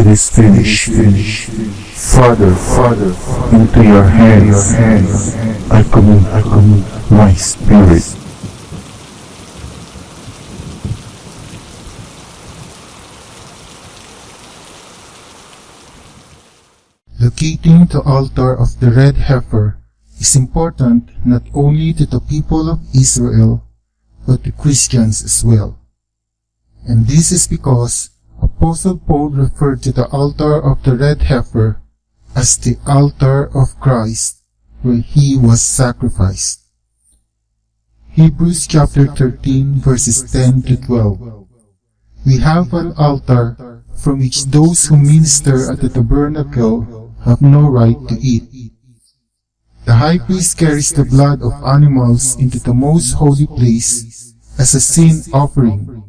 is finished. Father, into your hands I commit my spirit. Locating the altar of the red heifer is important not only to the people of Israel, but to Christians as well. And this is because Apostle Paul referred to the altar of the red heifer as the altar of Christ, where he was sacrificed. Hebrews chapter 13 verses 10 to 12. We have an altar from which those who minister at the tabernacle have no right to eat. The high priest carries the blood of animals into the most holy place as a sin offering,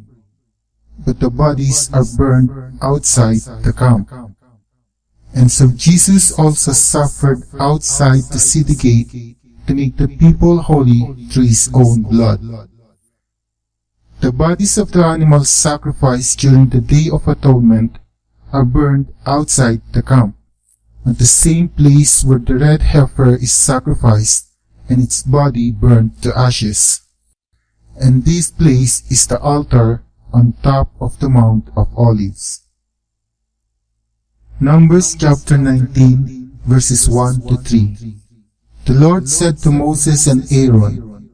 but the bodies are burned outside the camp. And so Jesus also suffered outside the city gate to make the people holy through his own blood. The bodies of the animals sacrificed during the Day of Atonement are burned outside the camp, at the same place where the red heifer is sacrificed and its body burned to ashes. And this place is the altar on top of the Mount of Olives. Numbers chapter 19 verses 1 to 3. The Lord said to Moses and Aaron,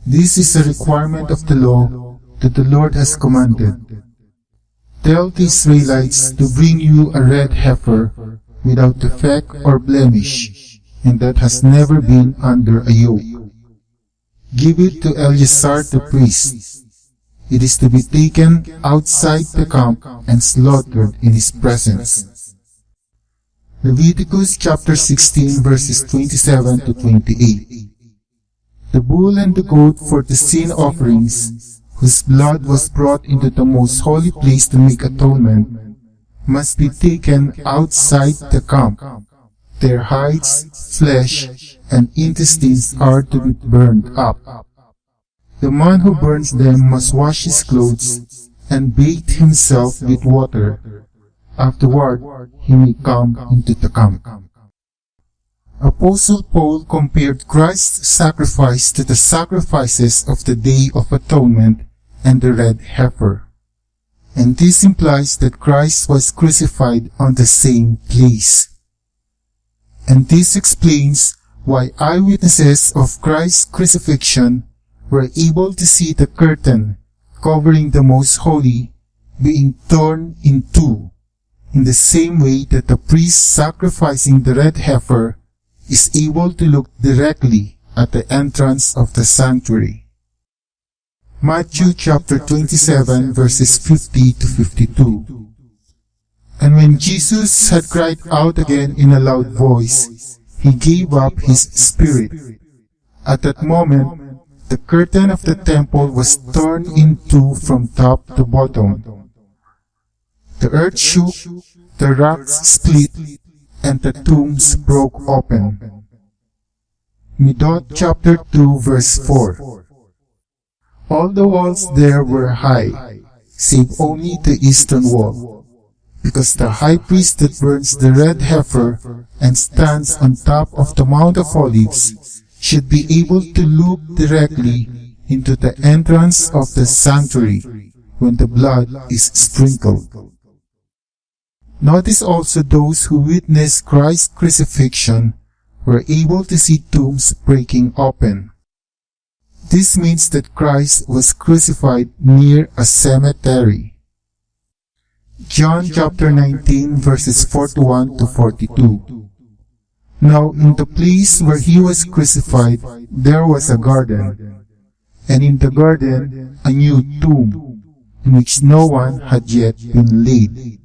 "This is a requirement of the law that the Lord has commanded. Tell the Israelites to bring you a red heifer without defect or blemish, and that has never been under a yoke. Give it to Eleazar the priest. It is to be taken outside the camp and slaughtered in his presence." Leviticus chapter 16 verses 27 to 28. The bull and the goat for the sin offerings, whose blood was brought into the most holy place to make atonement, must be taken outside the camp. Their hides, flesh, and intestines are to be burned up. The man who burns them must wash his clothes and bathe himself with water. Afterward, he may come into the camp. Apostle Paul compared Christ's sacrifice to the sacrifices of the Day of Atonement and the red heifer. And this implies that Christ was crucified on the same place. And this explains why eyewitnesses of Christ's crucifixion were able to see the curtain covering the Most Holy being torn in two, in the same way that the priest sacrificing the red heifer is able to look directly at the entrance of the sanctuary. Matthew chapter 27 verses 50 to 52. And when Jesus had cried out again in a loud voice, he gave up his spirit. At that moment, the curtain of the temple was torn in two from top to bottom. The earth shook, the rocks split, and the tombs broke open. Midot chapter 2 verse 4. All the walls there were high, save only the eastern wall, because the high priest that burns the red heifer and stands on top of the Mount of Olives should be able to look directly into the entrance of the sanctuary when the blood is sprinkled. Notice also those who witnessed Christ's crucifixion were able to see tombs breaking open. This means that Christ was crucified near a cemetery. John chapter 19 verses 41 to 42. Now in the place where he was crucified there was a garden, and in the garden a new tomb, in which no one had yet been laid.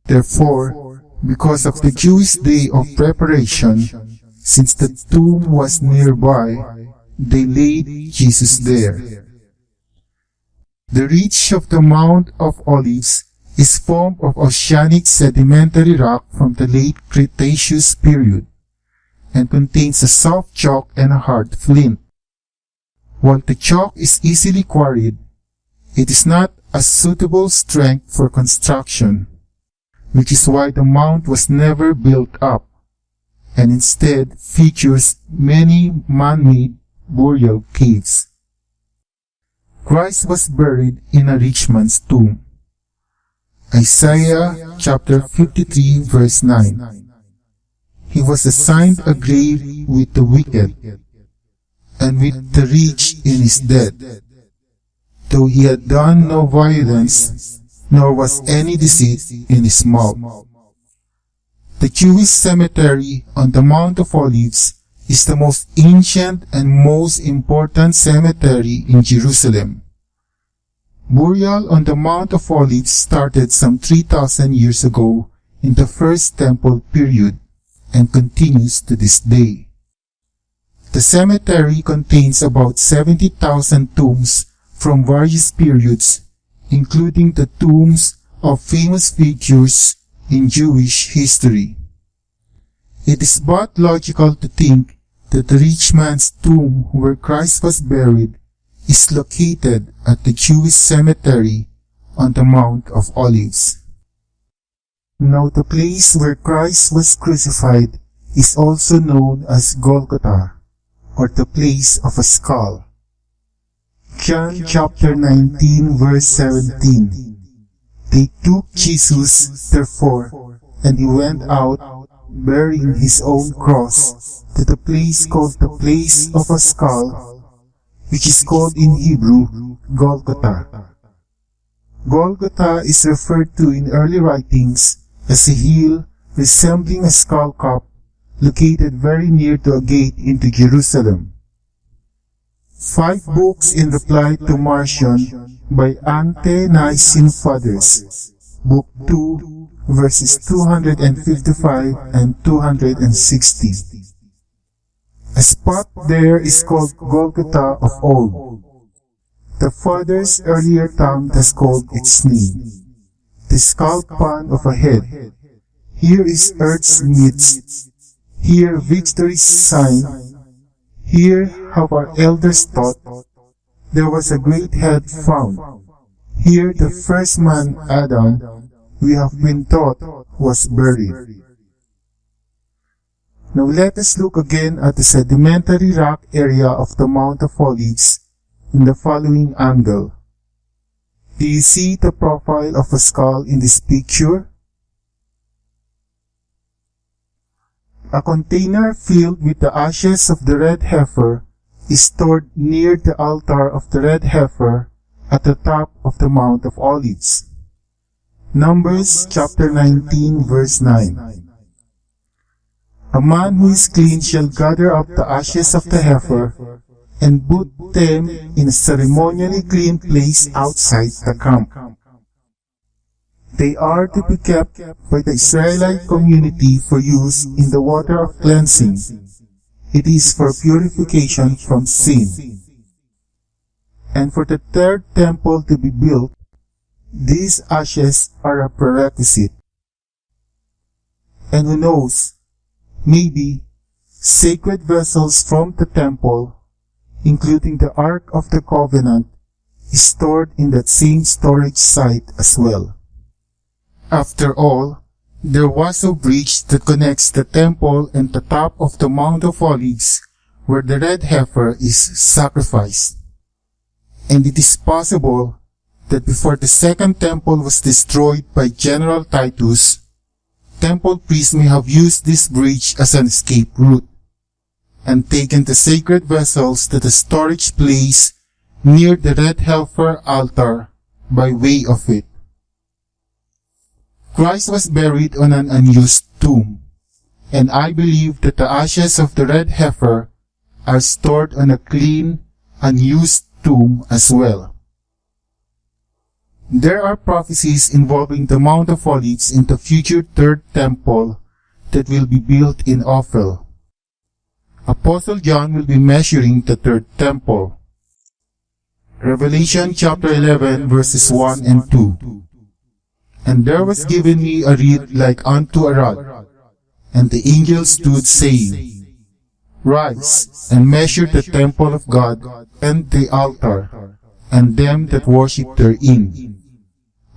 Therefore, because of the Jewish day of preparation, since the tomb was nearby, they laid Jesus there. The ridge of the Mount of Olives is formed of oceanic sedimentary rock from the late Cretaceous period, and contains a soft chalk and a hard flint. While the chalk is easily quarried, it is not a suitable strength for construction. which is why the mount was never built up, and instead features many man-made burial caves. Christ was buried in a rich man's tomb. Isaiah chapter 53 verse 9. He was assigned a grave with the wicked, and with the rich in his dead, though he had done no violence, nor was any deceit in his mouth. The Jewish cemetery on the Mount of Olives is the most ancient and most important cemetery in Jerusalem. Burial on the Mount of Olives started some 3,000 years ago in the First Temple period and continues to this day. The cemetery contains about 70,000 tombs from various periods, including the tombs of famous figures in Jewish history. It is but logical to think that the rich man's tomb where Christ was buried is located at the Jewish cemetery on the Mount of Olives. Now the place where Christ was crucified is also known as Golgotha, or the place of a skull. John chapter 19 verse 17. They took Jesus, therefore, and he went out, bearing his own cross, to the place called the place of a skull, which is called in Hebrew Golgotha. Golgotha is referred to in early writings as a hill resembling a skull cap located very near to a gate into Jerusalem. 5 books in reply to Marcion by Ante-Nicene Fathers, Book 2, verses 255 and 260. A spot there is called Golgotha of old. The Fathers' earlier tongue has called its name, the skull-pan of a head. Here is earth's midst. Here victory's sign. Here have our elders taught. There was a great head found. Here the first man, Adam, we have been taught, was buried. Now let us look again at the sedimentary rock area of the Mount of Olives in the following angle. Do you see the profile of a skull in this picture? A container filled with the ashes of the red heifer is stored near the altar of the red heifer at the top of the Mount of Olives. Numbers chapter 19 verse 9. A man who is clean shall gather up the ashes of the heifer and put them in a ceremonially clean place outside the camp. They are to be kept by the Israelite community for use in the water of cleansing. It is for purification from sin. And for the third temple to be built, these ashes are a prerequisite. And who knows, maybe sacred vessels from the temple, including the Ark of the Covenant, is stored in that same storage site as well. After all, there was a bridge that connects the temple and the top of the Mount of Olives where the red heifer is sacrificed. And it is possible that before the second temple was destroyed by General Titus, temple priests may have used this bridge as an escape route and taken the sacred vessels to the storage place near the red heifer altar by way of it. Christ was buried on an unused tomb, and I believe that the ashes of the red heifer are stored on a clean, unused tomb as well. There are prophecies involving the Mount of Olives in the future third temple that will be built in Ophel. Apostle John will be measuring the third temple. Revelation chapter 11 verses 1 and 2. And there was given me a reed like unto a rod, and the angel stood saying, Rise, and measure the temple of God, and the altar, and them that worship therein.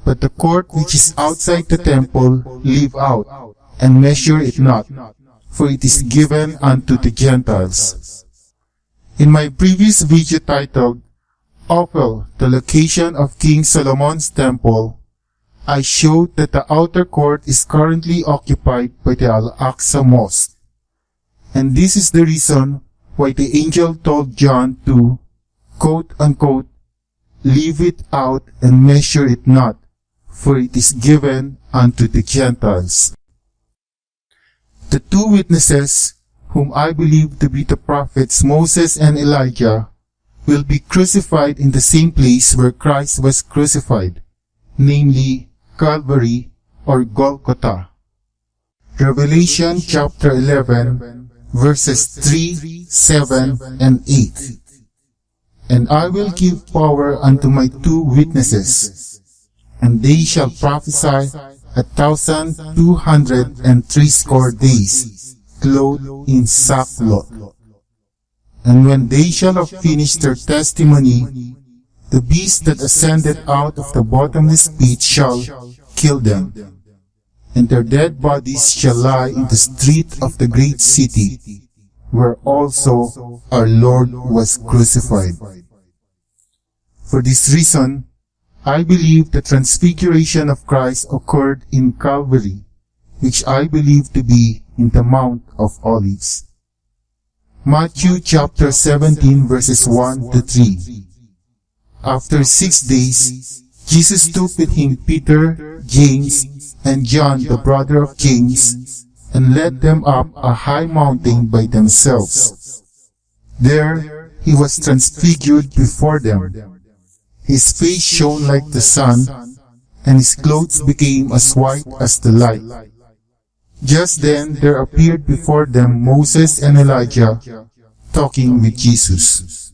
But the court which is outside the temple leave out, and measure it not, for it is given unto the Gentiles. In my previous video titled, Ophel, the location of King Solomon's temple, I showed that the outer court is currently occupied by the Al-Aqsa Mosque. And this is the reason why the angel told John to, quote-unquote, leave it out and measure it not, for it is given unto the Gentiles. The two witnesses, whom I believe to be the prophets Moses and Elijah, will be crucified in the same place where Christ was crucified, namely Calvary or Golgotha. Revelation chapter 11, verses 3, 7, and 8. And I will give power unto my two witnesses, and they shall prophesy 1,260 days, clothed in sackcloth. And when they shall have finished their testimony, the beast that ascended out of the bottomless pit shall kill them, and their dead bodies shall lie in the street of the great city, where also our Lord was crucified. For this reason, I believe the transfiguration of Christ occurred in Calvary, which I believe to be in the Mount of Olives. Matthew chapter 17 verses 1 to 3. After 6 days, Jesus took with him Peter, James, and John the brother of James, and led them up a high mountain by themselves. There he was transfigured before them. His face shone like the sun, and his clothes became as white as the light. Just then there appeared before them Moses and Elijah talking with Jesus.